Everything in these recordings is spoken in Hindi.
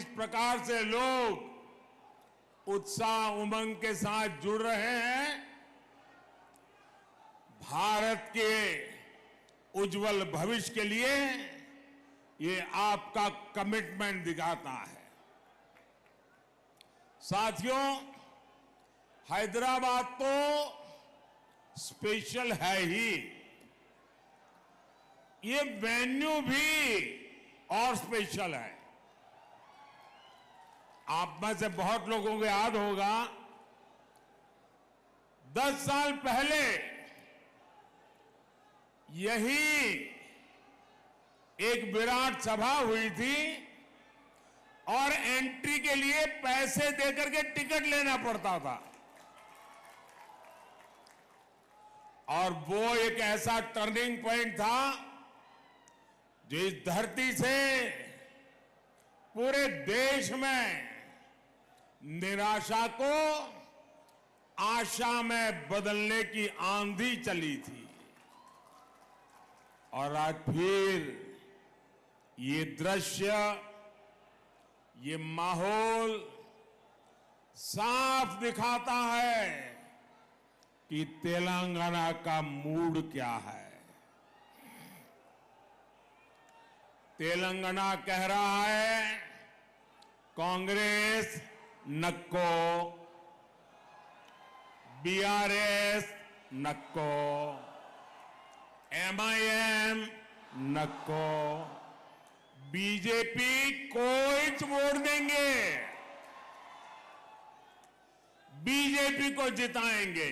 जिस प्रकार से लोग उत्साह उमंग के साथ जुड़ रहे हैं, भारत के उज्जवल भविष्य के लिए ये आपका कमिटमेंट दिखाता है। साथियों, हैदराबाद तो स्पेशल है ही, ये वेन्यू भी और स्पेशल है। आप में से बहुत लोगों को याद होगा 10 साल पहले यही एक विराट सभा हुई थी और एंट्री के लिए पैसे देकर के टिकट लेना पड़ता था। और वो एक ऐसा टर्निंग पॉइंट था जो इस धरती से पूरे देश में निराशा को आशा में बदलने की आंधी चली थी। और आज फिर ये दृश्य, ये माहौल साफ दिखाता है कि तेलंगाना का मूड क्या है। तेलंगाना कह रहा है कांग्रेस नक्को, बीआरएस नक्को, एमआईएम नक्को, बीजेपी कोई वोट देंगे, बीजेपी को जिताएंगे।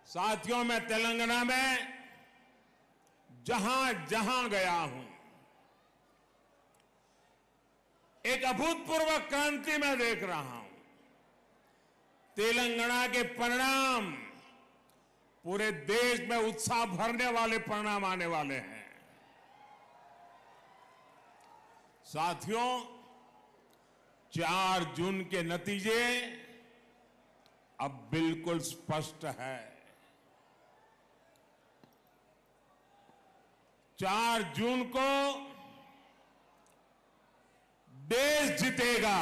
साथियों, मैं तेलंगाना में जहां जहां गया हूं, एक अभूतपूर्व क्रांति मैं देख रहा हूं। तेलंगाना के परिणाम पूरे देश में उत्साह भरने वाले परिणाम आने वाले हैं। साथियों, 4 जून के नतीजे अब बिल्कुल स्पष्ट है। 4 जून को देश जीतेगा।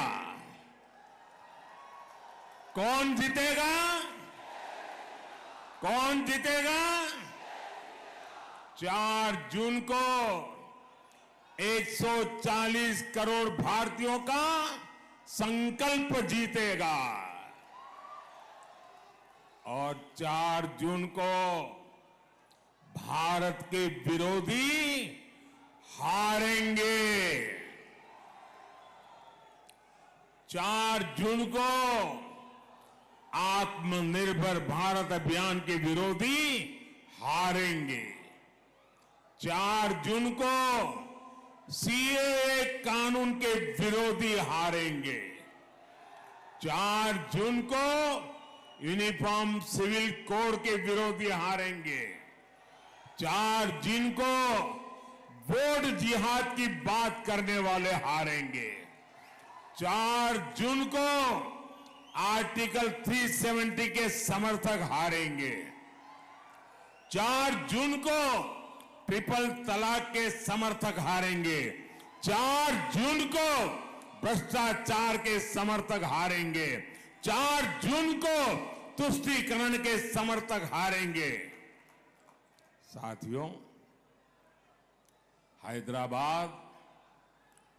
कौन जीतेगा? कौन जीतेगा? 4 जून को 140 करोड़ भारतीयों का संकल्प जीतेगा। और 4 जून को भारत के विरोधी हारेंगे। 4 जून को आत्मनिर्भर भारत अभियान के विरोधी हारेंगे। 4 जून को सीएए कानून के विरोधी हारेंगे। 4 जून को यूनिफॉर्म सिविल कोड के विरोधी हारेंगे। 4 जून को वोट जिहाद की बात करने वाले हारेंगे। 4 जून को आर्टिकल 370 के समर्थक हारेंगे। 4 जून को ट्रिपल तलाक के समर्थक हारेंगे। 4 जून को भ्रष्टाचार के समर्थक हारेंगे। 4 जून को तुष्टीकरण के समर्थक हारेंगे। साथियों, हैदराबाद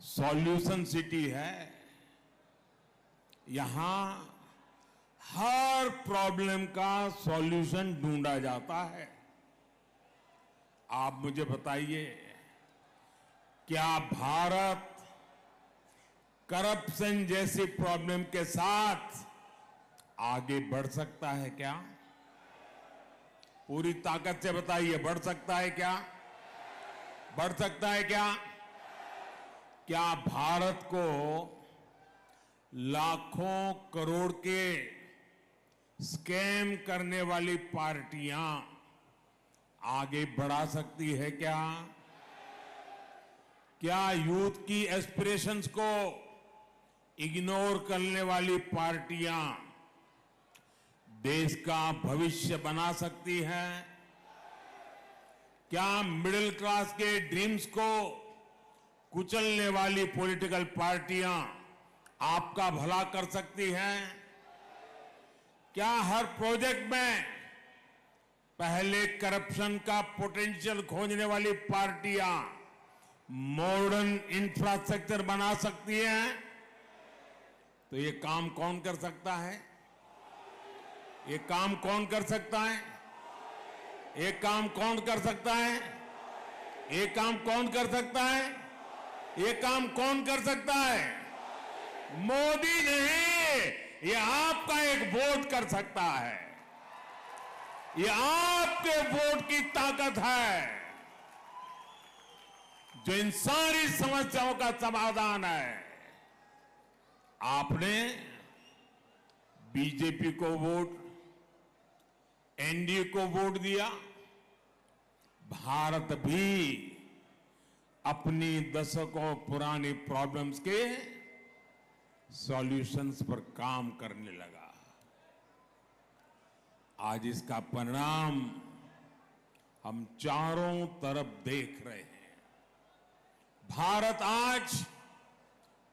सॉल्यूशन सिटी है। यहां हर प्रॉब्लम का सॉल्यूशन ढूंढा जाता है। आप मुझे बताइए, क्या भारत करप्शन जैसी प्रॉब्लम के साथ आगे बढ़ सकता है क्या? पूरी ताकत से बताइए, बढ़ सकता है क्या? बढ़ सकता है क्या? क्या भारत को लाखों करोड़ के स्कैम करने वाली पार्टियां आगे बढ़ा सकती है क्या? क्या यूथ की एस्पिरेशंस को इग्नोर करने वाली पार्टियां देश का भविष्य बना सकती हैं? क्या मिडिल क्लास के ड्रीम्स को कुचलने वाली पॉलिटिकल पार्टियां आपका भला कर सकती हैं? क्या हर प्रोजेक्ट में पहले करप्शन का पोटेंशियल खोजने वाली पार्टियां मॉडर्न इंफ्रास्ट्रक्चर बना सकती हैं? तो ये काम कौन कर सकता है? ये काम कौन कर सकता है? ये काम कौन कर सकता है? ये काम कौन कर सकता है? ये काम कौन कर सकता है? मोदी नहीं, ये आपका एक वोट कर सकता है। ये आपके वोट की ताकत है जो इन सारी समस्याओं का समाधान है। आपने बीजेपी को वोट, एनडीए को वोट दिया। भारत भी अपनी दशकों पुरानी प्रॉब्लम्स के सॉल्यूशंस पर काम करने लगा। आज इसका परिणाम हम चारों तरफ देख रहे हैं। भारत आज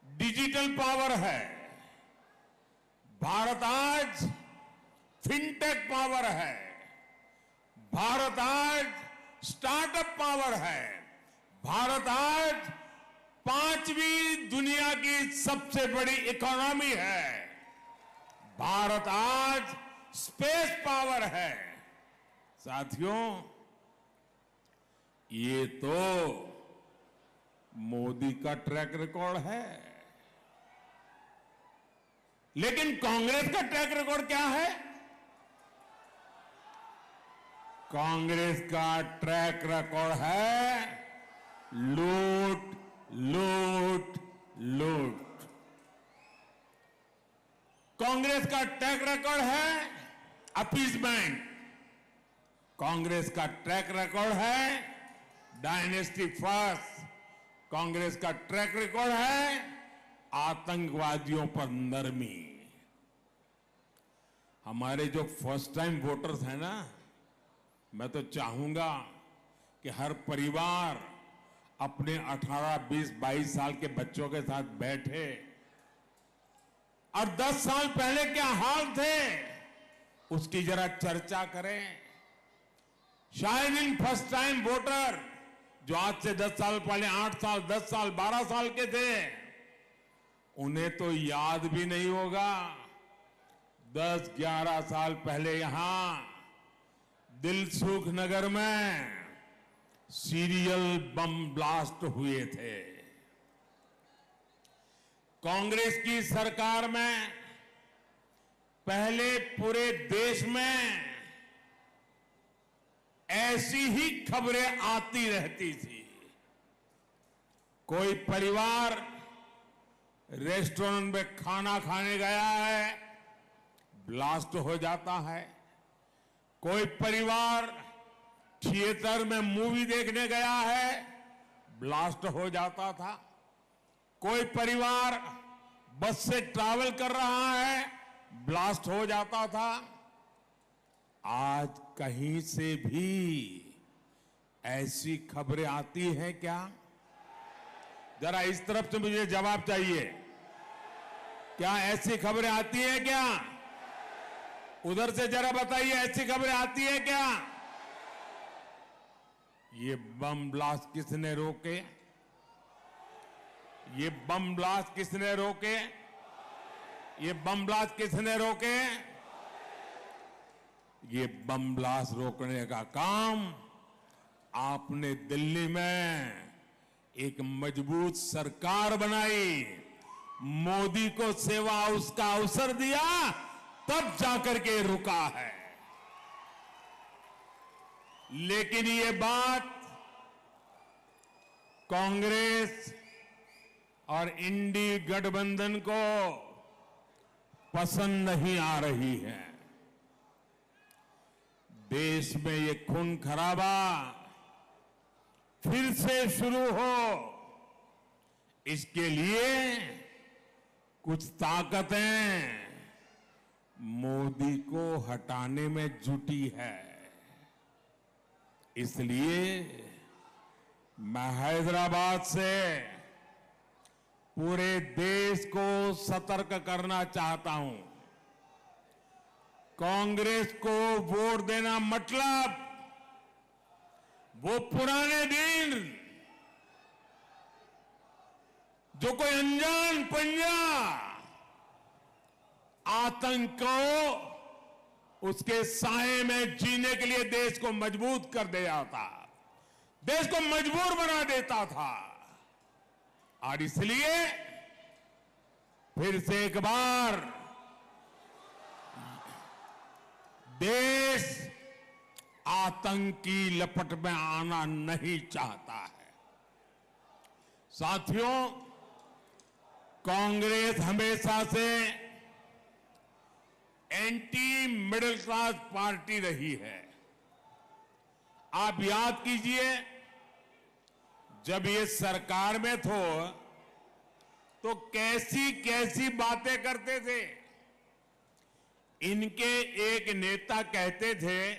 डिजिटल पावर है। भारत आज फिनटेक पावर है। भारत आज स्टार्टअप पावर है। भारत आज 5वीं दुनिया की सबसे बड़ी इकोनॉमी है। भारत आज स्पेस पावर है। साथियों, ये तो मोदी का ट्रैक रिकॉर्ड है। लेकिन कांग्रेस का ट्रैक रिकॉर्ड क्या है? कांग्रेस का ट्रैक रिकॉर्ड है लूट, लूट, लूट। कांग्रेस का ट्रैक रिकॉर्ड है अपीजमेंट। कांग्रेस का ट्रैक रिकॉर्ड है डायनेस्टी फर्स्ट। कांग्रेस का ट्रैक रिकॉर्ड है आतंकवादियों पर नरमी। हमारे जो फर्स्ट टाइम वोटर्स हैं ना, मैं तो चाहूंगा कि हर परिवार अपने 18, 20, 22 साल के बच्चों के साथ बैठे और 10 साल पहले क्या हाल थे उसकी जरा चर्चा करें। शायद इन फर्स्ट टाइम वोटर जो आज से 10 साल पहले 8 साल, 10 साल, 12 साल के थे, उन्हें तो याद भी नहीं होगा 10, 11 साल पहले यहां दिलसुख नगर में सीरियल बम ब्लास्ट हुए थे। कांग्रेस की सरकार में पहले पूरे देश में ऐसी ही खबरें आती रहती थी। कोई परिवार रेस्टोरेंट में खाना खाने गया है, ब्लास्ट हो जाता है। कोई परिवार थिएटर में मूवी देखने गया है, ब्लास्ट हो जाता था। कोई परिवार बस से ट्रैवल कर रहा है, ब्लास्ट हो जाता था। आज कहीं से भी ऐसी खबरें आती हैं क्या? जरा इस तरफ से मुझे जवाब चाहिए। क्या ऐसी खबरें आती हैं क्या? उधर से जरा बताइए, ऐसी खबरें आती है क्या? ये बम ब्लास्ट किसने रोके? ये बम ब्लास्ट किसने रोके? ये बम ब्लास्ट किसने रोके? ये बम ब्लास्ट रोकने का काम आपने दिल्ली में एक मजबूत सरकार बनाई, मोदी को सेवा उसका अवसर दिया, तब जाकर के रुका है। लेकिन ये बात कांग्रेस और इंडी गठबंधन को पसंद नहीं आ रही है। देश में ये खून खराबा फिर से शुरू हो, इसके लिए कुछ ताकतें मोदी को हटाने में जुटी है। इसलिए मैं हैदराबाद से पूरे देश को सतर्क करना चाहता हूं। कांग्रेस को वोट देना मतलब वो पुराने दिन जो कोई अनजान पंजा आतंक को उसके साए में जीने के लिए देश को मजबूत कर दिया था, देश को मजबूर बना देता था। और इसलिए फिर से एक बार देश आतंक की लपट में आना नहीं चाहता है। साथियों, कांग्रेस हमेशा से एंटी मिडिल क्लास पार्टी रही है। आप याद कीजिए, जब ये सरकार में तो कैसी कैसी बातें करते थे। इनके एक नेता कहते थे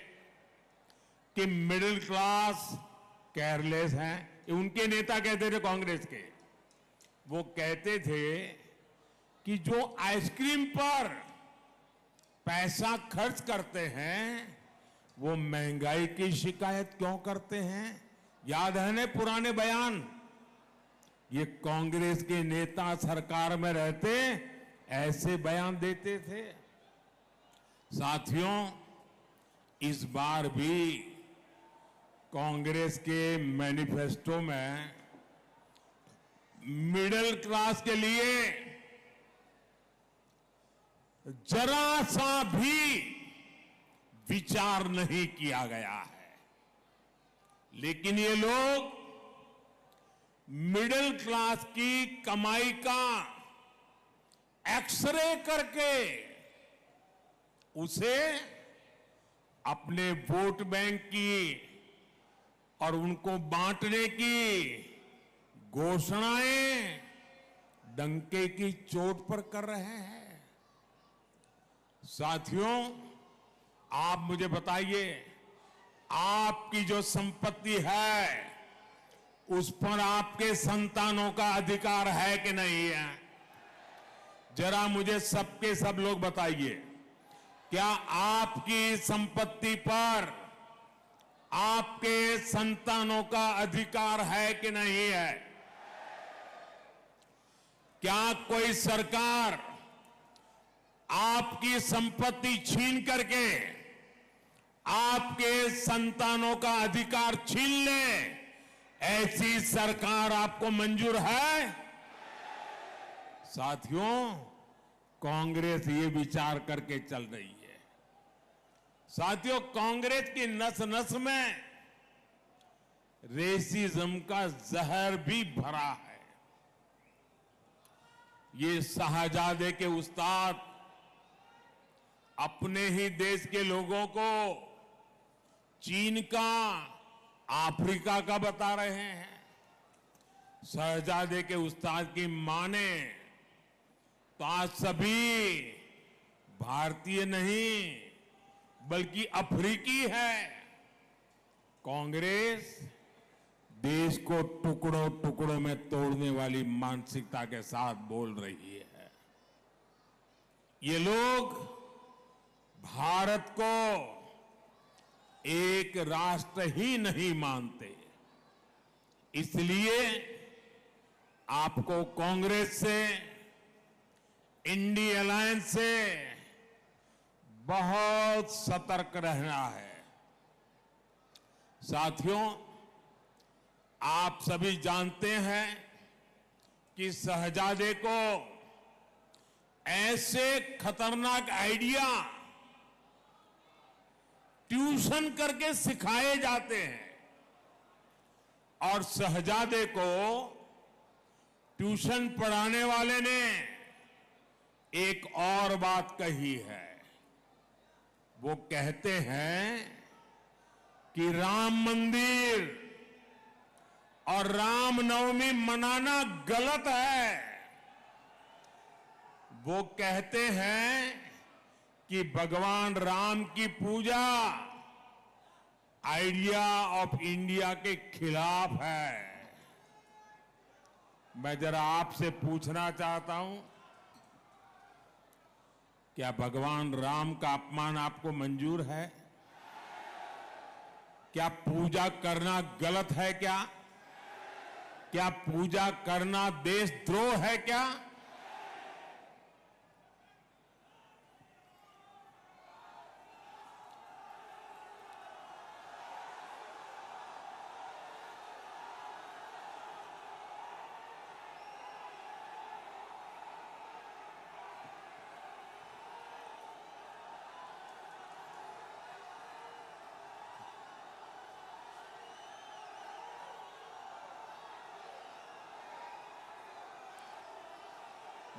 कि मिडिल क्लास केयरलेस हैं। उनके नेता कहते थे कांग्रेस के, वो कहते थे कि जो आइसक्रीम पर पैसा खर्च करते हैं वो महंगाई की शिकायत क्यों करते हैं। याद है ना पुराने बयान। ये कांग्रेस के नेता सरकार में रहते ऐसे बयान देते थे। साथियों, इस बार भी कांग्रेस के मैनिफेस्टो में मिडिल क्लास के लिए जरा सा भी विचार नहीं किया गया है। लेकिन ये लोग मिडिल क्लास की कमाई का एक्सरे करके उसे अपने वोट बैंक की और उनको बांटने की घोषणाएं डंके की चोट पर कर रहे हैं। साथियों, आप मुझे बताइए, आपकी जो संपत्ति है उस पर आपके संतानों का अधिकार है कि नहीं है? जरा मुझे सबके सब लोग बताइए, क्या आपकी संपत्ति पर आपके संतानों का अधिकार है कि नहीं है? क्या कोई सरकार आपकी संपत्ति छीन करके आपके संतानों का अधिकार छीन ले, ऐसी सरकार आपको मंजूर है? साथियों, कांग्रेस ये विचार करके चल रही है। साथियों, कांग्रेस की नस नस में रेसिज्म का जहर भी भरा है। ये शाहजादे के उस्ताद अपने ही देश के लोगों को चीन का, अफ्रीका का बता रहे हैं। शहजादे के उस्ताद की माने तो आज सभी भारतीय नहीं बल्कि अफ्रीकी है। कांग्रेस देश को टुकड़ों टुकड़ों में तोड़ने वाली मानसिकता के साथ बोल रही है। ये लोग भारत को एक राष्ट्र ही नहीं मानते। इसलिए आपको कांग्रेस से, इंडी अलायंस से बहुत सतर्क रहना है। साथियों, आप सभी जानते हैं कि शहजादे को ऐसे खतरनाक आइडिया ट्यूशन करके सिखाए जाते हैं और शहजादे को ट्यूशन पढ़ाने वाले ने एक और बात कही है। वो कहते हैं कि राम मंदिर और रामनवमी मनाना गलत है। वो कहते हैं कि भगवान राम की पूजा आइडिया ऑफ इंडिया के खिलाफ है। मैं जरा आपसे पूछना चाहता हूं, क्या भगवान राम का अपमान आपको मंजूर है? क्या पूजा करना गलत है क्या? क्या पूजा करना देशद्रोह है क्या?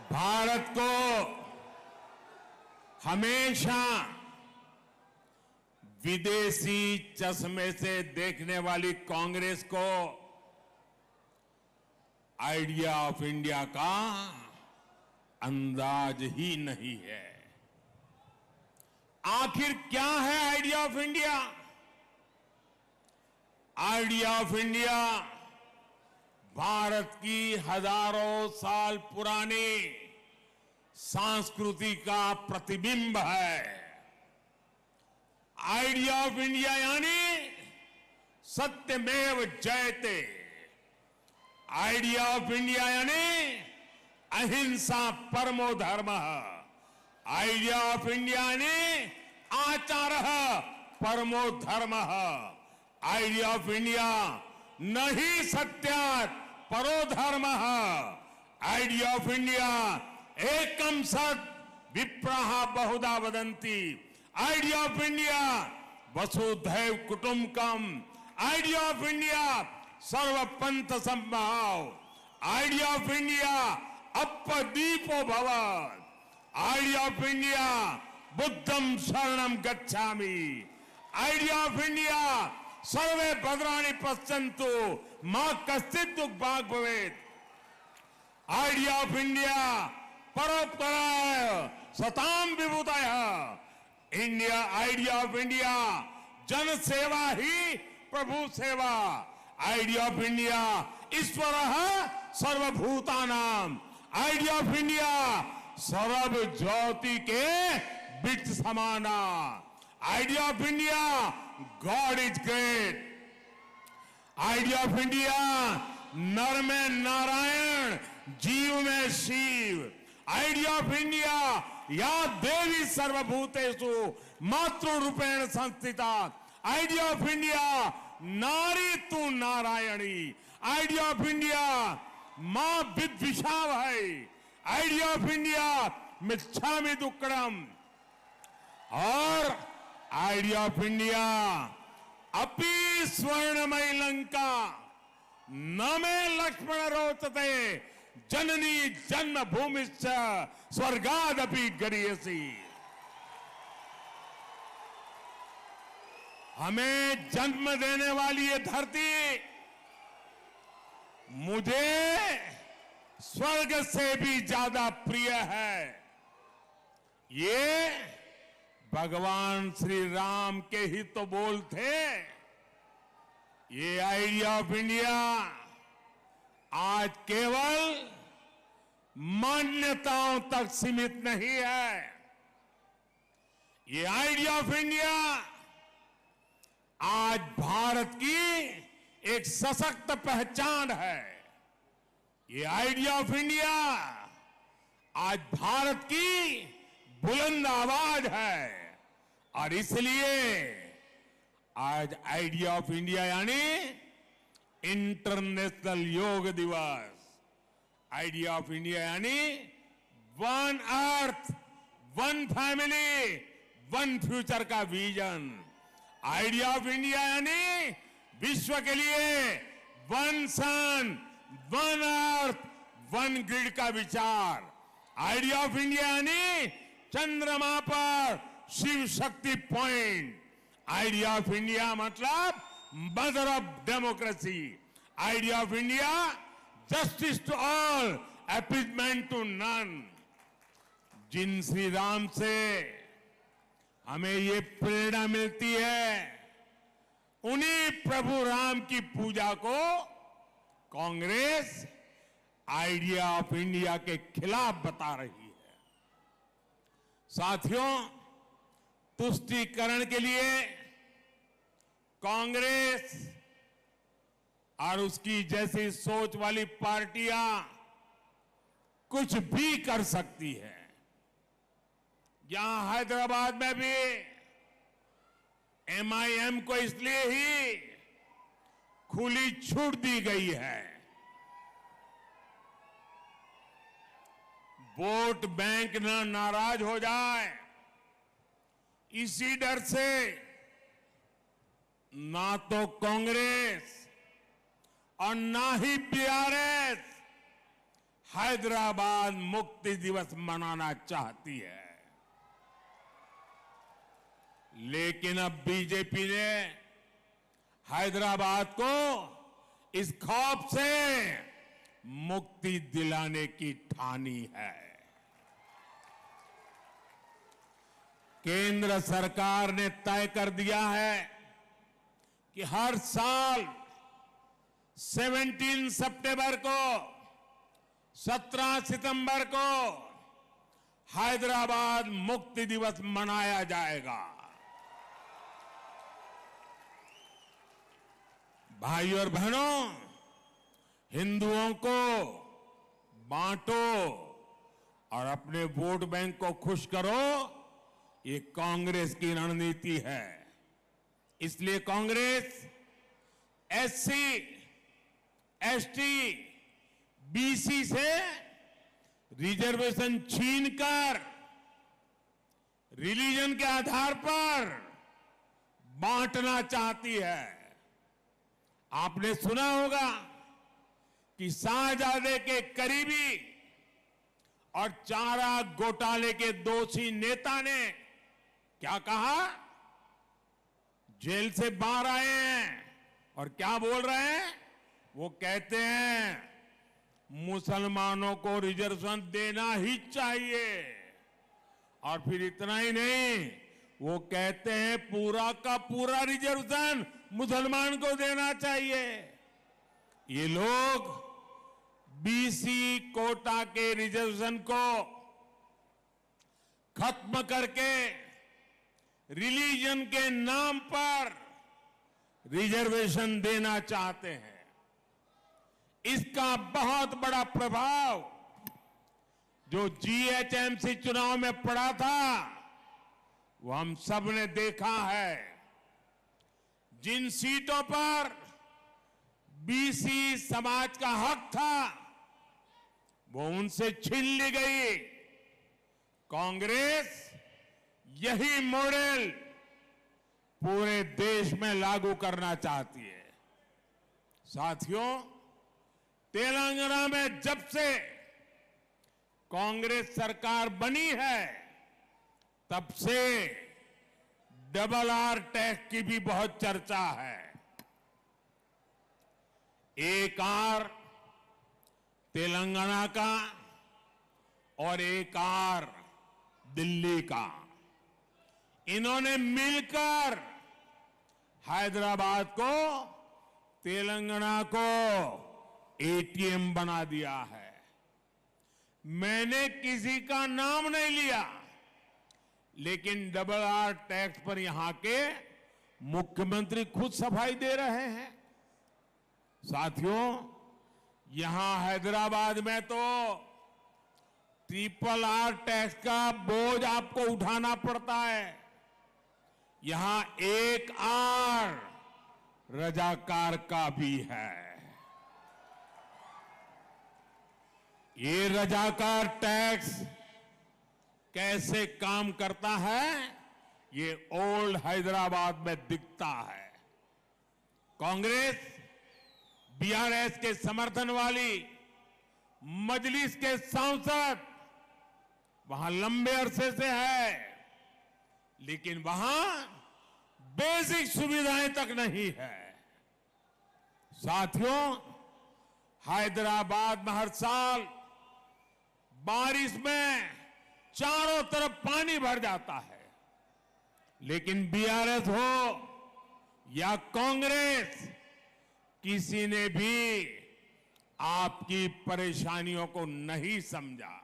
भारत को हमेशा विदेशी चश्मे से देखने वाली कांग्रेस को आइडिया ऑफ इंडिया का अंदाज ही नहीं है। आखिर क्या है idea of India? Idea of India Bharat की हजारों साल पुरानी संस्कृति का प्रतिबिंब है। आइडिया ऑफ इंडिया यानी सत्यमेव जयते। आइडिया ऑफ इंडिया यानी अहिंसा परमो धर्मः। आइडिया ऑफ इंडिया यानी आचारः परमो धर्मः। आइडिया ऑफ इंडिया न ही सत्यात् परो धर्मः। आइडिया ऑफ इंडिया एकम सत् विप्रः बहुधा वदन्ति। आइडिया ऑफ इंडिया वसुधैव कुटुंबकम। आइडिया ऑफ इंडिया सर्वपंथ समभाव। आइडिया ऑफ इंडिया अपदीपो भव। आइडिया ऑफ इंडिया बुद्धम शरणम गच्छामि। आइडिया ऑफ इंडिया सर्वे भद्राणि पश्यन्तु मां कश्चित् दुःख भाग् भवेत्। आइडिया ऑफ इंडिया परोपकाराय सताम विभूतयः। इंडिया आइडिया ऑफ इंडिया जन सेवा ही प्रभु सेवा। आइडिया ऑफ इंडिया ईश्वरः सर्वभूतानां। आइडिया ऑफ इंडिया सर्व ज्योति के बीच समाना। Idea of India God is great. Idea of India नर में नारायण जीव में शिव। आइडिया ऑफ इंडिया या देवी सर्वभूतेषु मातृ रूपेण संस्थिता। आइडिया ऑफ इंडिया नारी तू नारायणी। आइडिया ऑफ इंडिया मां विद्विषाव है। आइडिया ऑफ इंडिया मिच्छामि दुक्कडम। और आइडिया ऑफ इंडिया अपि स्वर्णमयी लंका न मे लक्ष्मण रोचते जननी जन्मभूमिश्च स्वर्गादपि गरीयसी। हमें जन्म देने वाली ये धरती मुझे स्वर्ग से भी ज्यादा प्रिय है। ये भगवान श्री राम के ही तो बोल थे। ये आइडिया ऑफ इंडिया आज केवल मान्यताओं तक सीमित नहीं है। ये आइडिया ऑफ इंडिया आज भारत की एक सशक्त पहचान है। ये आइडिया ऑफ इंडिया आज भारत की बुलंद आवाज है। और इसलिए आज आइडिया ऑफ इंडिया यानी इंटरनेशनल योग दिवस। आइडिया ऑफ इंडिया यानी one earth one family one future का विजन। आइडिया ऑफ इंडिया यानी विश्व के लिए one sun one earth one grid का विचार। आइडिया ऑफ इंडिया यानी चंद्रमा पर Shiv Shakti point. Idea of India मतलब mother of democracy. Idea of India justice to all appeasement to none. जिन श्री राम से हमें ये प्रेरणा मिलती है, उन्हीं प्रभु राम की पूजा को कांग्रेस आइडिया ऑफ इंडिया के खिलाफ बता रही है। साथियों, तुष्टीकरण के लिए कांग्रेस और उसकी जैसी सोच वाली पार्टियां कुछ भी कर सकती है। यहां हैदराबाद में भी एमआईएम को इसलिए ही खुली छूट दी गई है, वोट बैंक न नाराज हो जाए, इसी डर से ना तो कांग्रेस और ना ही बीआरएस हैदराबाद मुक्ति दिवस मनाना चाहती है। लेकिन अब बीजेपी ने हैदराबाद को इस खौफ से मुक्ति दिलाने की ठानी है। केंद्र सरकार ने तय कर दिया है कि हर साल 17 सितंबर को 17 सितंबर को हैदराबाद मुक्ति दिवस मनाया जाएगा। भाइयों और बहनों, हिंदुओं को बांटो और अपने वोट बैंक को खुश करो, ये कांग्रेस की रणनीति है। इसलिए कांग्रेस एससी, एसटी, बीसी से रिजर्वेशन छीनकर रिलीजन के आधार पर बांटना चाहती है। आपने सुना होगा कि शाहजादे के करीबी और चारा घोटाले के दोषी नेता ने क्या कहा? जेल से बाहर आए हैं और क्या बोल रहे हैं? वो कहते हैं मुसलमानों को रिजर्वेशन देना ही चाहिए। और फिर इतना ही नहीं, वो कहते हैं पूरा का पूरा रिजर्वेशन मुसलमान को देना चाहिए। ये लोग बीसी कोटा के रिजर्वेशन को खत्म करके रिलीजन के नाम पर रिजर्वेशन देना चाहते हैं। इसका बहुत बड़ा प्रभाव जो जीएचएमसी चुनाव में पड़ा था वो हम सब ने देखा है। जिन सीटों पर बीसी समाज का हक था वो उनसे छीन ली गई। कांग्रेस यही मॉडल पूरे देश में लागू करना चाहती है। साथियों, तेलंगाना में जब से कांग्रेस सरकार बनी है तब से डबल आर टैक्स की भी बहुत चर्चा है। एक आर तेलंगाना का और एक आर दिल्ली का, इन्होंने मिलकर हैदराबाद को, तेलंगाना को एटीएम बना दिया है। मैंने किसी का नाम नहीं लिया, लेकिन डबल आर टैक्स पर यहां के मुख्यमंत्री खुद सफाई दे रहे हैं। साथियों, यहां हैदराबाद में तो ट्रिपल आर टैक्स का बोझ आपको उठाना पड़ता है। यहां एक आर रजाकार का भी है। ये रजाकार टैक्स कैसे काम करता है, ये ओल्ड हैदराबाद में दिखता है। कांग्रेस बीआरएस के समर्थन वाली मजलिस के सांसद वहां लंबे अरसे से है, लेकिन वहां बेसिक सुविधाएं तक नहीं है। साथियों, हैदराबाद में हर साल बारिश में चारों तरफ पानी भर जाता है, लेकिन बीआरएस हो या कांग्रेस, किसी ने भी आपकी परेशानियों को नहीं समझा।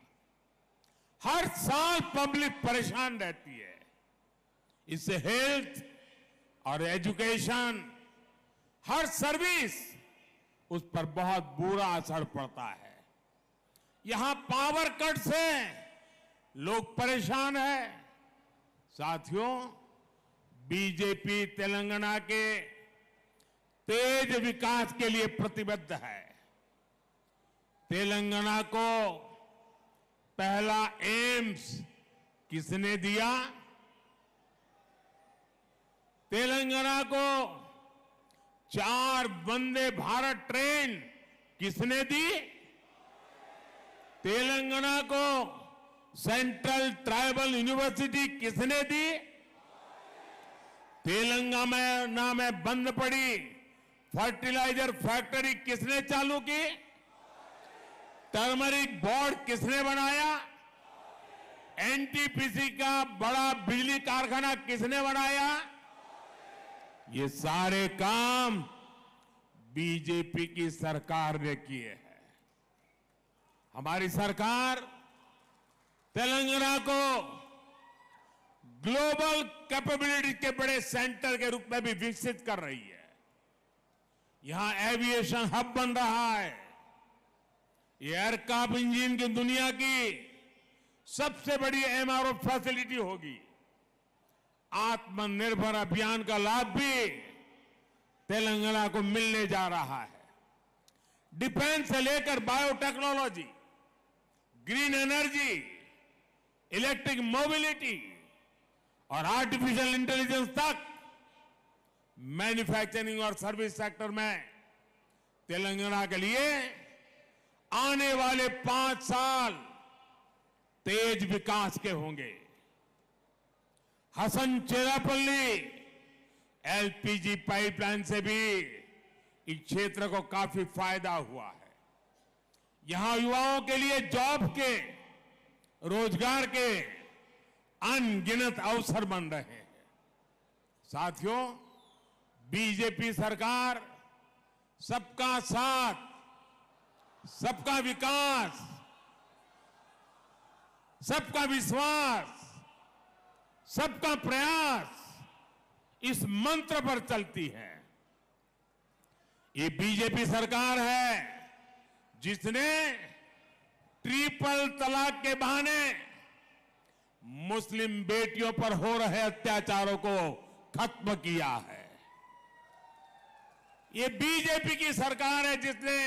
हर साल पब्लिक परेशान रहती है। इससे हेल्थ और एजुकेशन, हर सर्विस, उस पर बहुत बुरा असर पड़ता है। यहां पावर कट से लोग परेशान हैं। साथियों, बीजेपी तेलंगाना के तेज विकास के लिए प्रतिबद्ध है। तेलंगाना को पहला एम्स किसने दिया? तेलंगाना को 4 वंदे भारत ट्रेन किसने दी? तेलंगाना को सेंट्रल ट्राइबल यूनिवर्सिटी किसने दी? तेलंगाना में बंद पड़ी फर्टिलाइजर फैक्ट्री किसने चालू की? टर्मरिक बोर्ड किसने बनाया? एनटीपीसी का बड़ा बिजली कारखाना किसने बनाया? ये सारे काम बीजेपी की सरकार ने किए हैं। हमारी सरकार तेलंगाना को ग्लोबल कैपेबिलिटी के बड़े सेंटर के रूप में भी विकसित कर रही है। यहां एविएशन हब बन रहा है। ये एयरक्राफ्ट इंजन की दुनिया की सबसे बड़ी एमआरओ फैसिलिटी होगी। आत्मनिर्भर अभियान का लाभ भी तेलंगाना को मिलने जा रहा है। डिफेंस से लेकर biotechnology, green energy, electric mobility और आर्टिफिशियल इंटेलिजेंस तक मैन्युफैक्चरिंग और सर्विस सेक्टर में तेलंगाना के लिए आने वाले 5 साल तेज विकास के होंगे। हसन चेरापल्ली एलपीजी पाइपलाइन से भी इस क्षेत्र को काफी फायदा हुआ है। यहां युवाओं के लिए जॉब के, रोजगार के अनगिनत अवसर बन रहे हैं। साथियों, बीजेपी सरकार सबका साथ, सबका विकास, सबका विश्वास, सबका प्रयास, इस मंत्र पर चलती है। ये बीजेपी सरकार है जिसने ट्रिपल तलाक के बहाने मुस्लिम बेटियों पर हो रहे अत्याचारों को खत्म किया है। ये बीजेपी की सरकार है जिसने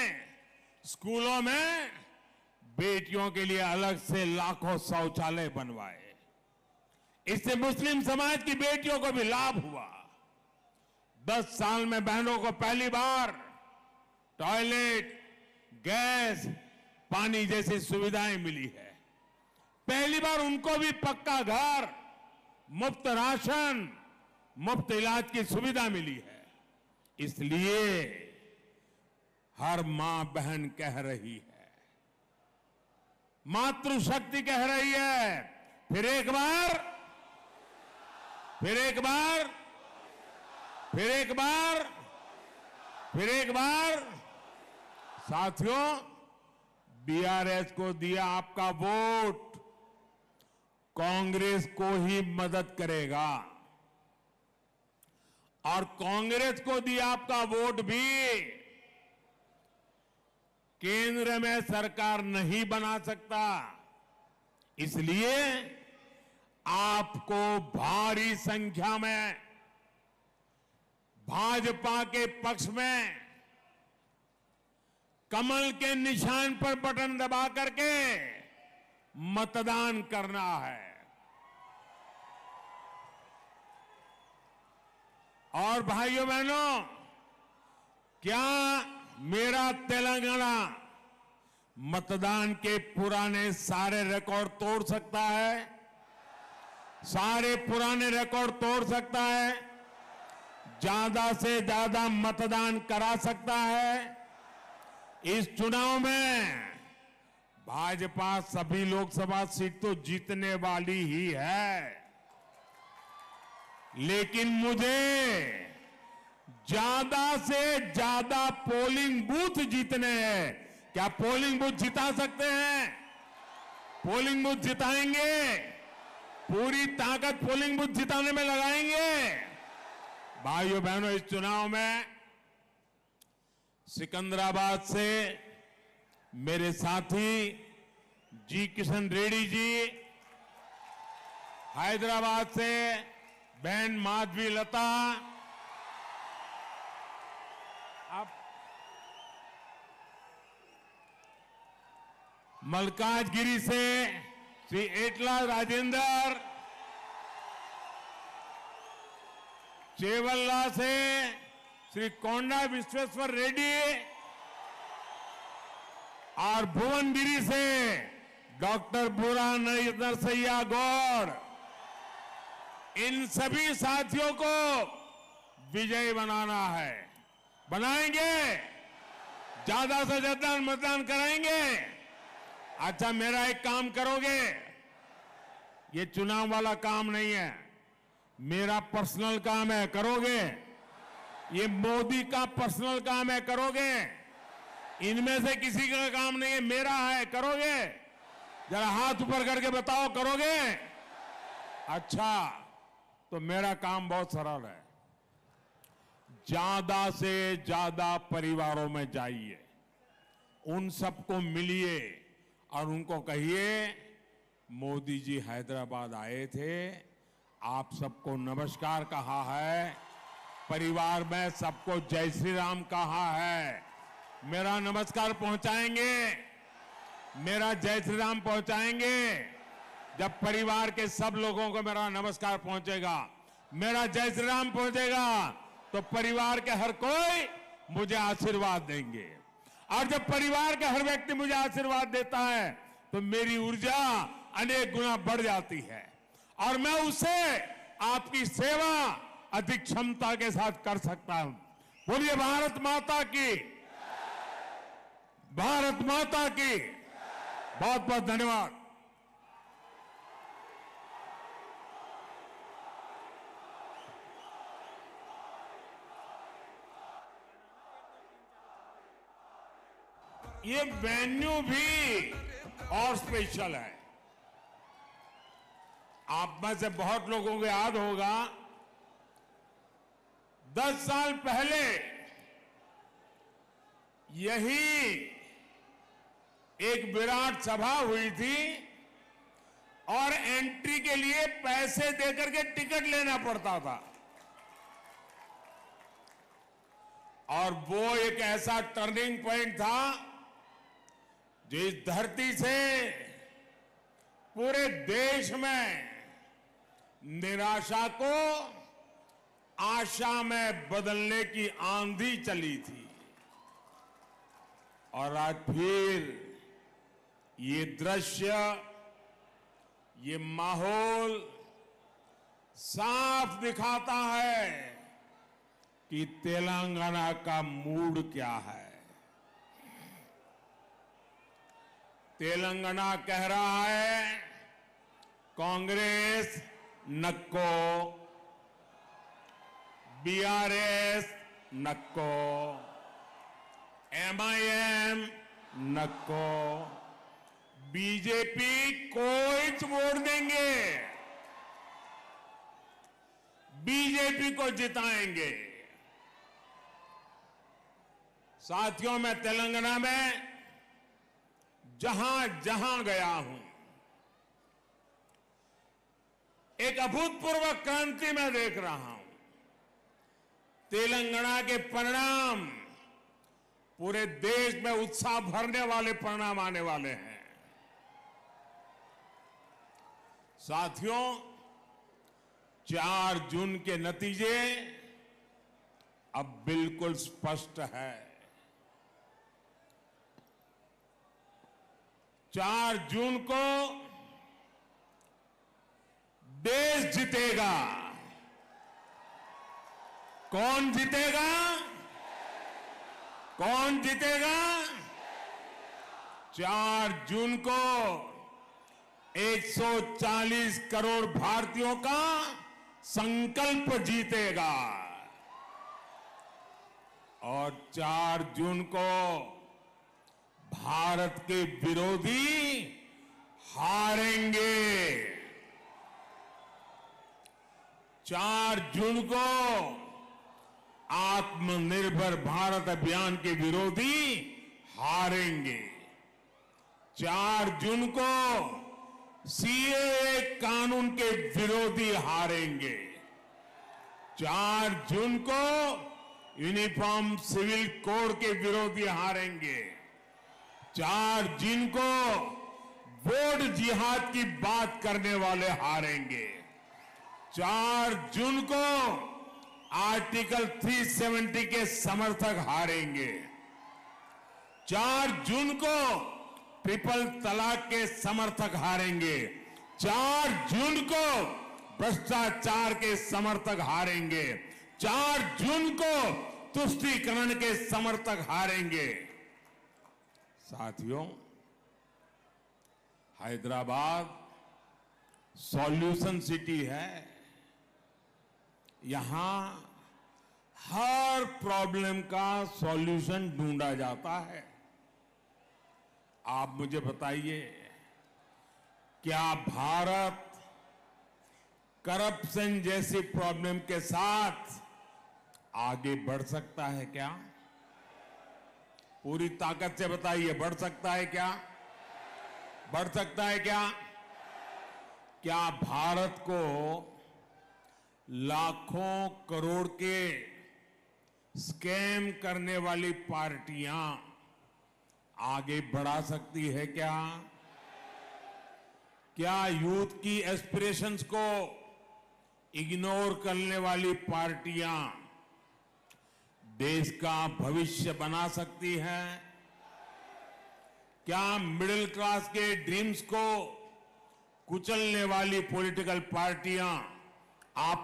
स्कूलों में बेटियों के लिए अलग से लाखों शौचालय बनवाए। इससे मुस्लिम समाज की बेटियों को भी लाभ हुआ। 10 साल में बहनों को पहली बार टॉयलेट, गैस, पानी जैसी सुविधाएं मिली है। पहली बार उनको भी पक्का घर, मुफ्त राशन, मुफ्त इलाज की सुविधा मिली है। इसलिए हर मां बहन कह रही है, मातृशक्ति कह रही है, फिर एक बार, फिर एक बार, फिर एक बार, फिर एक बार। साथियों, बीआरएस को दिया आपका वोट कांग्रेस को ही मदद करेगा, और कांग्रेस को दिया आपका वोट भी केंद्र में सरकार नहीं बना सकता। इसलिए आपको भारी संख्या में भाजपा के पक्ष में कमल के निशान पर बटन दबा करके मतदान करना है। और भाइयों बहनों, क्या मेरा तेलंगाना मतदान के पुराने सारे रिकॉर्ड तोड़ सकता है? सारे पुराने रिकॉर्ड तोड़ सकता है? ज्यादा से ज्यादा मतदान करा सकता है? इस चुनाव में भाजपा सभी लोकसभा सीट तो जीतने वाली ही है, लेकिन मुझे ज्यादा से ज्यादा पोलिंग बूथ जीतने हैं, क्या पोलिंग बूथ जिता सकते हैं? पोलिंग बूथ जिताएंगे, पूरी ताकत पोलिंग बूथ जिताने में लगाएंगे। भाइयों बहनों, इस चुनाव में सिकंदराबाद से मेरे साथी जी किशन रेड्डी जी, हैदराबाद से बहन माधवी लता, मलकाजगिरी से श्री एटला राजेंद्र, चेवल्ला से श्री कोंडा विश्वेश्वर रेड्डी और भुवनगिरी से डॉक्टर बुरा नरसैया गौड़, इन सभी साथियों को विजयी बनाना है। बनाएंगे, ज्यादा से ज्यादा मतदान कराएंगे। अच्छा, मेरा एक काम करोगे? ये चुनाव वाला काम नहीं है, मेरा पर्सनल काम है, करोगे? ये मोदी का पर्सनल काम है, करोगे? इनमें से किसी का काम नहीं है, मेरा है, करोगे? जरा हाथ ऊपर करके बताओ, करोगे? अच्छा, तो मेरा काम बहुत सरल है। ज्यादा से ज्यादा परिवारों में जाइए, उन सबको मिलिए और उनको कहिए मोदी जी हैदराबाद आए थे, आप सबको नमस्कार कहा है, परिवार में सबको जय श्री राम कहा है। मेरा नमस्कार पहुंचाएंगे, मेरा जय श्री राम पहुंचाएंगे। जब परिवार के सब लोगों को मेरा नमस्कार पहुंचेगा, मेरा जय श्री राम पहुंचेगा, तो परिवार के हर कोई मुझे आशीर्वाद देंगे। और जब परिवार का हर व्यक्ति मुझे आशीर्वाद देता है तो मेरी ऊर्जा अनेक गुना बढ़ जाती है और मैं उसे आपकी सेवा अधिक क्षमता के साथ कर सकता हूं। बोलिए भारत माता की, भारत माता की। बहुत बहुत धन्यवाद। ये वेन्यू भी और स्पेशल है। आप में से बहुत लोगों को याद होगा, 10 साल पहले यही एक विराट सभा हुई थी और एंट्री के लिए पैसे देकर के टिकट लेना पड़ता था। और वो एक ऐसा टर्निंग पॉइंट था जो इस धरती से पूरे देश में निराशा को आशा में बदलने की आंधी चली थी। और आज फिर ये दृश्य, ये माहौल साफ दिखाता है कि तेलंगाना का मूड क्या है। तेलंगाना कह रहा है कांग्रेस नक्को, बीआरएस नक्को, एमआईएम नक्को, बीजेपी कोई वोट देंगे, बीजेपी को जिताएंगे। साथियों, मैं तेलंगाना में जहां जहां गया हूं, एक अभूतपूर्व क्रांति मैं देख रहा हूं। तेलंगाना के परिणाम पूरे देश में उत्साह भरने वाले परिणाम आने वाले हैं। साथियों, 4 जून के नतीजे अब बिल्कुल स्पष्ट है। 4 जून को देश जीतेगा। कौन जीतेगा? कौन जीतेगा? 4 जून को 140 करोड़ भारतीयों का संकल्प जीतेगा। और 4 जून को भारत के विरोधी हारेंगे। 4 जून को आत्मनिर्भर भारत अभियान के विरोधी हारेंगे। 4 जून को सीएए कानून के विरोधी हारेंगे। 4 जून को यूनिफॉर्म सिविल कोड के विरोधी हारेंगे। 4 जून को वोट जिहाद की बात करने वाले हारेंगे। 4 जून को आर्टिकल 370 के समर्थक हारेंगे। 4 जून को ट्रिपल तलाक के समर्थक हारेंगे। 4 जून को भ्रष्टाचार के समर्थक हारेंगे। 4 जून को तुष्टीकरण के समर्थक हारेंगे। साथियों, हैदराबाद सॉल्यूशन सिटी है। यहां हर प्रॉब्लम का सॉल्यूशन ढूंढा जाता है। आप मुझे बताइए, क्या भारत करप्शन जैसी प्रॉब्लम के साथ आगे बढ़ सकता है क्या? पूरी ताकत से बताइए, बढ़ सकता है क्या? बढ़ सकता है क्या? क्या भारत को लाखों करोड़ के स्कैम करने वाली पार्टियां आगे बढ़ा सकती है क्या? क्या यूथ की एस्पिरेशंस को इग्नोर करने वाली पार्टियां देश का भविष्य बना सकती हैं? क्या मिडिल क्लास के ड्रीम्स को कुचलने वाली पॉलिटिकल पार्टियां आप